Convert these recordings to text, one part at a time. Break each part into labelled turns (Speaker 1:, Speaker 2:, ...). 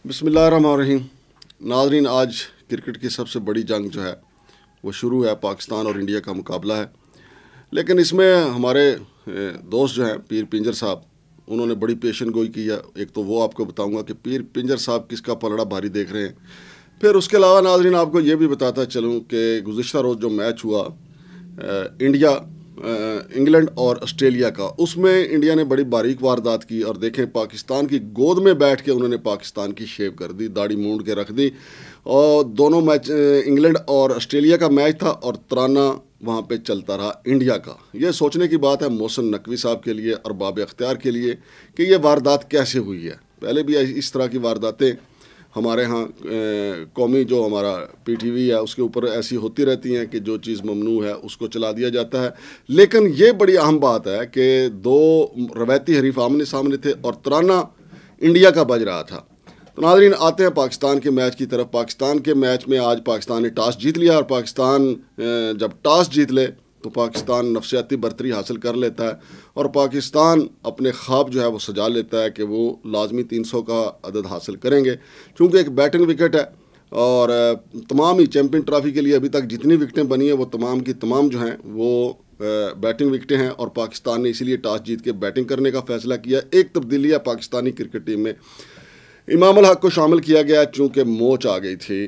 Speaker 1: बिस्मिल्लाहिर्रहमानिर्रहीम। नाज़रीन, आज क्रिकेट की सबसे बड़ी जंग जो है वो शुरू है। पाकिस्तान और इंडिया का मुकाबला है, लेकिन इसमें हमारे दोस्त जो हैं पीर पिंजर साहब, उन्होंने बड़ी पेशन गोई की है। एक तो वो आपको बताऊंगा कि पीर पिंजर साहब किसका पलड़ा भारी देख रहे हैं। फिर उसके अलावा नाज़रीन आपको ये भी बताता चलूँ कि गुज़िश्ता रोज़ जो मैच हुआ इंडिया इंग्लैंड और ऑस्ट्रेलिया का, उसमें इंडिया ने बड़ी बारीक वारदात की। और देखें, पाकिस्तान की गोद में बैठ के उन्होंने पाकिस्तान की शेव कर दी, दाढ़ी मूंड के रख दी। और दोनों मैच, इंग्लैंड और ऑस्ट्रेलिया का मैच था और तराना वहाँ पे चलता रहा इंडिया का। ये सोचने की बात है मोहसिन नकवी साहब के लिए और बाब अख्तियार के लिए कि ये वारदात कैसे हुई है। पहले भी इस तरह की वारदातें हमारे यहाँ कौमी जो हमारा PTV है उसके ऊपर ऐसी होती रहती हैं कि जो चीज़ ममनू है उसको चला दिया जाता है। लेकिन ये बड़ी अहम बात है कि दो रवायती हरीफ आमने सामने थे और तराना इंडिया का बज रहा था। तो नाज़रीन, आते हैं पाकिस्तान के मैच की तरफ। पाकिस्तान के मैच में आज पाकिस्तान ने टॉस जीत लिया और पाकिस्तान जब टॉस जीत ले तो पाकिस्तान नफसियाती बरतरी हासिल कर लेता है और पाकिस्तान अपने ख्वाब जो है वो सजा लेता है कि वो लाजमी 300 का अदद हासिल करेंगे। चूँकि एक बैटिंग विकेट है और तमाम ही चैम्पियन ट्रॉफी के लिए अभी तक जितनी विकटें बनी हैं वो तमाम की तमाम जो हैं वो बैटिंग विकटें हैं और पाकिस्तान ने इसीलिए टॉस जीत के बैटिंग करने का फ़ैसला किया। एक तब्दीली है पाकिस्तानी क्रिकेट टीम में, इमाम उल हक को शामिल किया गया चूँकि मोच आ गई थी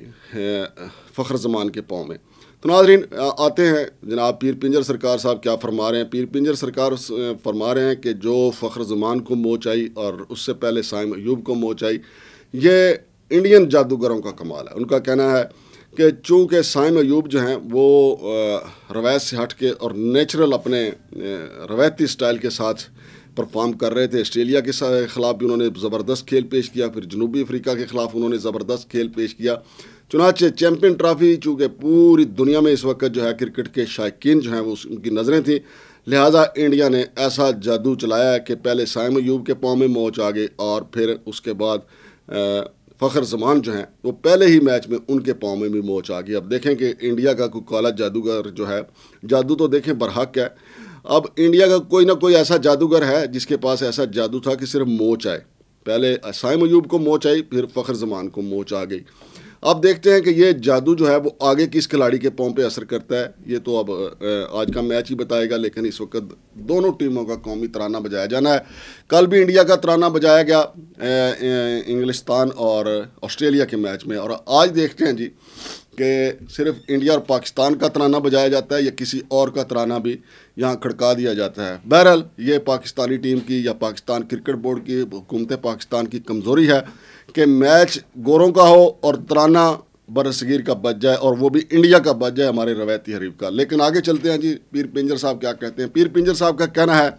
Speaker 1: फ़ख्र ज़मान के पाँव में। तो नाज़रीन, आते हैं जनाब पीर पिंजर सरकार साहब क्या फरमा रहे हैं। पीर पिंजर सरकार फरमा रहे हैं कि जो फ़ख्र ज़मान को मोच आई और उससे पहले साइम अयूब को मोच आई, ये इंडियन जादूगरों का कमाल है। उनका कहना है कि चूँकि साइम अयूब जो हैं वो रवायत से हट के और नेचुरल अपने रवायती स्टाइल के साथ परफॉर्म कर रहे थे। ऑस्ट्रेलिया के ख़िलाफ़ भी उन्होंने ज़बरदस्त खेल पेश किया, फिर जनूबी अफ्रीका के ख़िलाफ़ उन्होंने ज़बरदस्त खेल पेश किया। चुनाचे चैम्पियन ट्रॉफी चूँकि पूरी दुनिया में इस वक्त जो है क्रिकेट के शायकीन जो हैं वो उनकी नज़रें थी, लिहाजा इंडिया ने ऐसा जादू चलाया कि पहले साइम अयूब के पाँव में मोच आ गई और फिर उसके बाद फ़ख्र ज़मान जो हैं वो पहले ही मैच में उनके पाँव में भी मोच आ गई। अब देखें कि इंडिया का कोई काला जादूगर जो है, जादू तो देखें बरहक है। अब इंडिया का कोई ना कोई ऐसा जादूगर है जिसके पास ऐसा जादू था कि सिर्फ मोच आए। पहले साइम अयूब को मोच आई, फिर फ़ख्र ज़मान को मोच आ गई। अब देखते हैं कि ये जादू जो है वो आगे किस खिलाड़ी के पाँव पे असर करता है। ये तो अब आज का मैच ही बताएगा, लेकिन इस वक्त दोनों टीमों का कौमी तराना बजाया जाना है। कल भी इंडिया का तराना बजाया गया इंग्लिस्तान और ऑस्ट्रेलिया के मैच में, और आज देखते हैं जी कि सिर्फ इंडिया और पाकिस्तान का तराना बजाया जाता है या किसी और का तराना भी यहाँ खड़का दिया जाता है। बहरहाल ये पाकिस्तानी टीम की या पाकिस्तान क्रिकेट बोर्ड की, हुकूमत पाकिस्तान की कमज़ोरी है कि मैच गोरों का हो और तराना बरसगीर का बज जाए, और वो भी इंडिया का बज जाए, हमारे रवायती हरीफ का। लेकिन आगे चलते हैं जी, पीर पिंजर साहब क्या कहते हैं। पीर पिंजर साहब का कहना है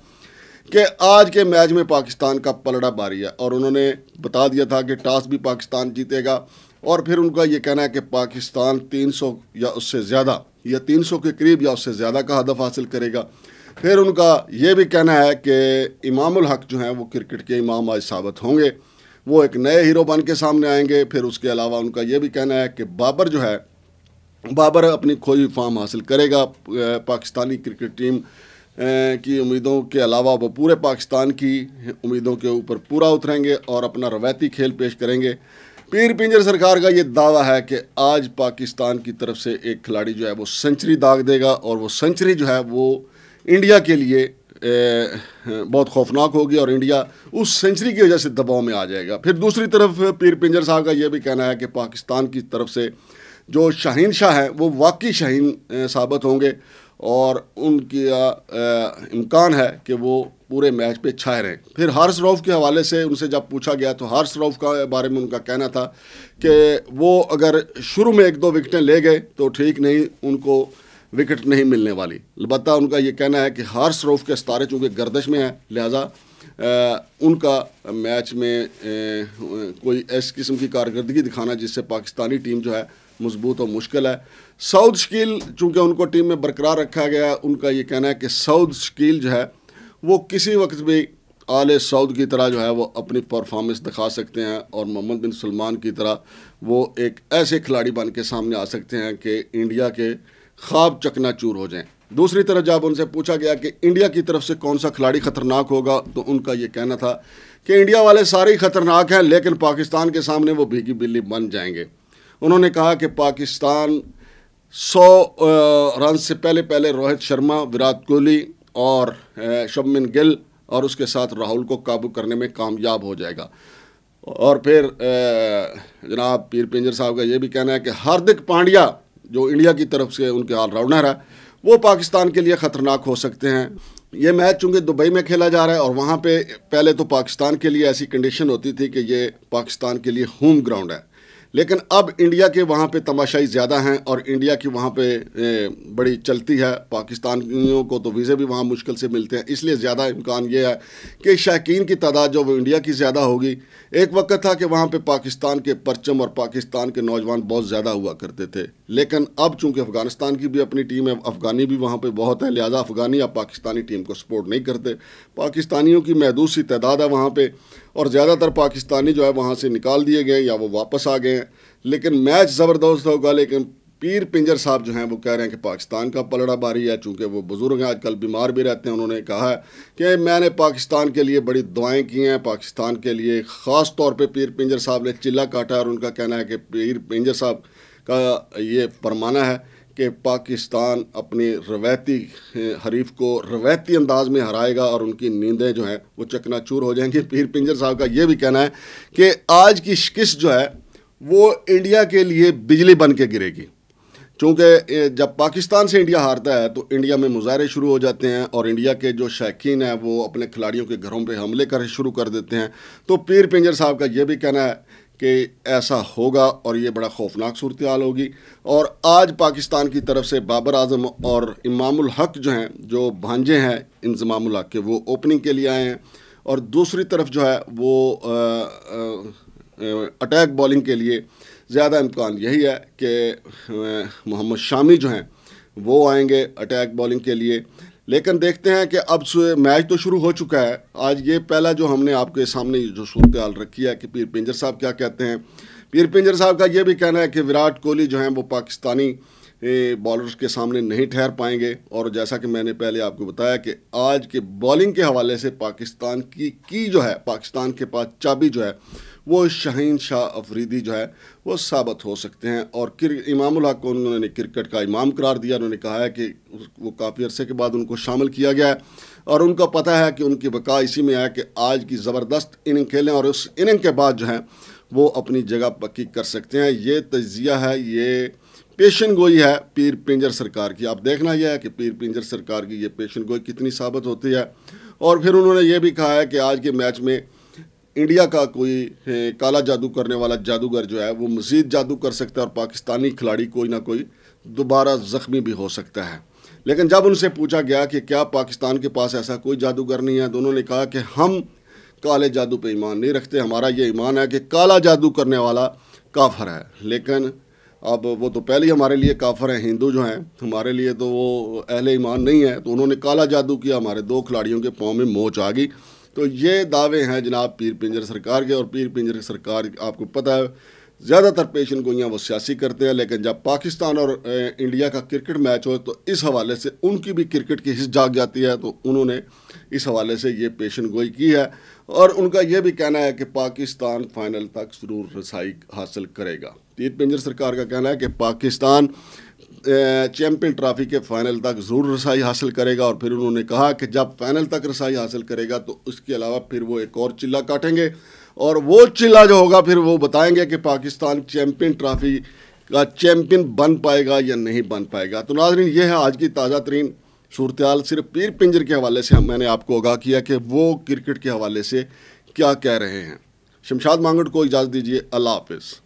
Speaker 1: कि आज के मैच में पाकिस्तान का पलड़ा भारी है और उन्होंने बता दिया था कि टॉस भी पाकिस्तान जीतेगा। और फिर उनका ये कहना है कि पाकिस्तान 300 या उससे ज़्यादा या 300 के करीब या उससे ज़्यादा का हदफ हासिल करेगा। फिर उनका ये भी कहना है कि इमाम उल हक जो हैं वो क्रिकेट के इमाम आज साबित होंगे, वो एक नए हीरो बन के सामने आएंगे। फिर उसके अलावा उनका ये भी कहना है कि बाबर जो है, बाबर अपनी खोई फॉर्म हासिल करेगा। पाकिस्तानी क्रिकेट टीम की उम्मीदों के अलावा वो पूरे पाकिस्तान की उम्मीदों के ऊपर पूरा उतरेंगे और अपना रवायती खेल पेश करेंगे। पीर पिंजर सरकार का ये दावा है कि आज पाकिस्तान की तरफ से एक खिलाड़ी जो है वो सेंचुरी दाग देगा और वो सेंचुरी जो है वो इंडिया के लिए बहुत खौफनाक होगी और इंडिया उस सेंचुरी की वजह से दबाव में आ जाएगा। फिर दूसरी तरफ पीर पिंजर साहब का ये भी कहना है कि पाकिस्तान की तरफ से जो शाहीन शाह हैं वो वाकई शाहीन साबित होंगे और उनकी इम्कान है कि वो पूरे मैच पे छाए रहें। फिर हारिस रऊफ़ के हवाले से उनसे जब पूछा गया तो हारिस रऊफ़ का बारे में उनका कहना था कि वो अगर शुरू में 1-2 विकटें ले गए तो ठीक नहीं, उनको विकेट नहीं मिलने वाली। अलबत्ता उनका ये कहना है कि हारिस रऊफ़ के सितारे चूँकि गर्दिश में हैं, लिहाजा उनका मैच में कोई ऐसी किस्म की कारकर्दगी दिखाना जिससे पाकिस्तानी टीम जो है मजबूत और मुश्किल है। सऊद शकील चूँकि उनको टीम में बरकरार रखा गया, उनका ये कहना है कि सऊद शकील जो है वो किसी वक्त भी आले सऊद की तरह जो है वो अपनी परफॉर्मेंस दिखा सकते हैं और मोहम्मद बिन सलमान की तरह वो एक ऐसे खिलाड़ी बन के सामने आ सकते हैं कि इंडिया के ख्वाब चकनाचूर हो जाएं। دوسری طرف جب ان سے پوچھا گیا کہ انڈیا کی طرف سے کون سا کھلاڑی خطرناک ہوگا تو ان کا یہ کہنا تھا کہ انڈیا والے سارے ہی خطرناک ہیں لیکن پاکستان کے سامنے وہ بھیگی بلی بن جائیں گے. انہوں نے کہا کہ پاکستان 100 رن سے پہلے روہت شرما، وراٹ کوہلی اور شبمن گل اور اس کے ساتھ راہل کو قابو کرنے میں کامیاب ہو جائے گا. اور پھر جناب پیر پنجر صاحب کا یہ بھی کہنا ہے کہ ہاردک پانڈیا جو انڈیا کی طرف سے ان کے آل راؤنڈر ہے وہ پاکستان کے لیے خطرناک ہو سکتے ہیں. یہ میچ چونکہ دبئی میں کھیلا جا رہا ہے اور وہاں پہ پہلے تو پاکستان کے لیے ایسی کنڈیشن ہوتی تھی کہ یہ پاکستان کے لیے ہوم گراؤنڈ ہے، لیکن اب انڈیا کے وہاں پہ تماشائی زیادہ ہیں اور انڈیا کی وہاں پہ بڑی چلتی ہے. پاکستانیوں کو تو ویزے بھی وہاں مشکل سے ملتے ہیں، اس لیے زیادہ امکان یہ ہے کہ شائقین کی تعداد جو وہ انڈیا کی زیادہ ہوگی. ایک وقت تھا کہ وہاں پہ پاکستان کے پرچم اور پاکستان کے نوجوان بہت زیادہ ہوا کرتے تھے، لیکن اب چونکہ افغانستان کی بھی اپنی ٹیم ہے، افغانی بھی وہاں پہ بہت ہے، لہٰذا افغانی اب پاکستانی ٹیم کو سپورٹ نہیں کرتے. پاکستانیوں کی محدود سی تعداد ہے وہاں پہ اور زیادہ تر پاکستانی جو ہے وہاں سے نکال دیے گئے یا وہ واپس آ گئے ہیں. لیکن میچ زبردست ہوگا. لیکن پیر پنجر صاحب جو ہیں وہ کہہ رہے ہیں کہ پاکستان کا پلڑا باری ہے، چونکہ وہ بزرگ ہیں، آج کل بیمار بھی رہتے ہیں. انہوں نے کہا ہے کہ میں نے پاکستان کے لیے بڑی دعائیں کی ہیں، پاکستان کے لیے خاص طور پہ پیر پنجر صاحب نے چلہ کاٹا اور ان کا کہنا ہے کہ پیر پنجر صاحب کا یہ فرمانا ہے کہ پاکستان اپنی روایتی حریف کو روایتی انداز میں ہرائے گا اور ان کی نیندیں جو ہیں وہ چکنا چور ہو جائیں گی. پیر پنجر صاحب کا یہ بھی کہنا ہے کہ آج کی شکست جو ہے وہ انڈیا کے لیے بجلی بن کے گرے گی، چونکہ جب پاکستان سے انڈیا ہارتا ہے تو انڈیا میں مظاہرے شروع ہو جاتے ہیں اور انڈیا کے جو شائقین ہیں وہ اپنے کھلاڑیوں کے گھروں پہ حملے شروع کر دیتے ہیں. تو پیر پنجر صاحب کا یہ بھی کہنا ہے کہ ایسا ہوگا اور یہ بڑا خوفناک صورتحال ہوگی. اور آج پاکستان کی طرف سے بابر اعظم اور امام الحق جو ہیں، جو بھانجے ہیں انضمام الحق کے، وہ اوپننگ کے لیے آئے ہیں اور دوسری طرف جو ہے وہ اٹیک بالنگ کے لیے زیادہ امکان یہی ہے کہ محمد شامی جو ہیں وہ آئیں گے اٹیک بالنگ کے لیے. لیکن دیکھتے ہیں کہ اب میچ تو شروع ہو چکا ہے. آج یہ پہلا جو ہم نے آپ کے سامنے جو صورتحال رکھی ہے کہ پیر پنجر صاحب کیا کہتے ہیں. پیر پنجر صاحب کا یہ بھی کہنا ہے کہ وراٹ کوہلی جو ہیں وہ پاکستانی بالرز کے سامنے نہیں ٹھہر پائیں گے. اور جیسا کہ میں نے پہلے آپ کو بتایا کہ آج کے بالنگ کے حوالے سے پاکستان کی جو ہے، پاکستان کے پاس چابی جو ہے وہ شاہین شاہ افریدی جو ہے وہ ثابت ہو سکتے ہیں. اور امام الحق کو انہوں نے کرکٹ کا امام قرار دیا. انہوں نے کہا ہے کہ وہ کافی عرصے کے بعد ان کو شامل کیا گیا ہے اور ان کو پتہ ہے کہ ان کی بقا اسی میں ہے کہ آج کی زبردست اننگ کھیلیں اور اس اننگ کے بعد جو ہے وہ اپنی جگہ پکی کر سکتے ہیں. یہ تجزیہ ہے، یہ پیشن گوئی ہے پیر پنجر سرکار کی. اب دیکھنا یہ ہے کہ پیر پنجر سرکار کی یہ پیشن گوئی کتنی ثابت ہوتی ہے. اور پھر انہوں نے یہ بھی کہا ہے کہ آج کے میچ میں انڈیا کا کوئی کالا جادو کرنے والا جادوگر جو ہے وہ مزید جادو کر سکتا ہے اور پاکستانی کھلاڑی کوئی نہ کوئی دوبارہ زخمی بھی ہو سکتا ہے. لیکن جب ان سے پوچھا گیا کہ کیا پاکستان کے پاس ایسا کوئی جادوگر نہیں ہے تو انہوں نے کہا کہ ہم کالے جادو پہ ایمان نہیں رکھتے، ہمارا یہ ایمان ہے کہ کالا جادو کرنے والا کافر ہے. لیکن اب وہ تو پہلے ہی ہمارے لیے کافر ہیں، ہندو جو ہیں ہمارے لیے تو وہ اہل ایمان نہیں ہے. تو انہوں نے کالا جادو کیا، ہمارے 2 کھلاڑیوں کے پاؤں میں موچ آ گئی. تو یہ دعوے ہیں جناب پیر پنجر سرکار کے. اور پیر پنجر سرکار آپ کو پتہ ہے زیادہ تر پیشن گوئیاں وہ سیاسی کرتے ہیں، لیکن جب پاکستان اور انڈیا کا کرکٹ میچ ہو تو اس حوالے سے ان کی بھی کرکٹ کی حص جاگ جاتی ہے. تو انہوں نے اس حوالے سے یہ پیشن گوئی کی ہے اور ان کا یہ بھی کہنا ہے کہ پاکستان فائنل تک ضرور رسائی حاصل کرے گا. پیر پنجر سرکار کا کہنا ہے کہ پاکستان چیمپئن ٹرافی کے فائنل تک ضرور رسائی حاصل کرے گا. اور پھر انہوں نے کہا کہ جب فائنل تک رسائی حاصل کرے گا تو اس کے علاوہ پھر وہ ایک اور چلہ کاٹیں گے اور وہ چلہ جو ہوگا پھر وہ بتائیں گے کہ پاکستان چیمپئن ٹرافی کا چیمپئن بن پائے گا یا نہیں بن پائے گا. تو ناظرین یہ ہے آج کی تازہ ترین صورتحال. صرف پیر پنجر کے حوالے سے میں نے آپ کو آگاہ کیا کہ وہ کرکٹ کے حوالے سے کیا کہہ رہے ہیں. شمشاد مانگڑ کو اجازت دیجیے. اللہ حافظ.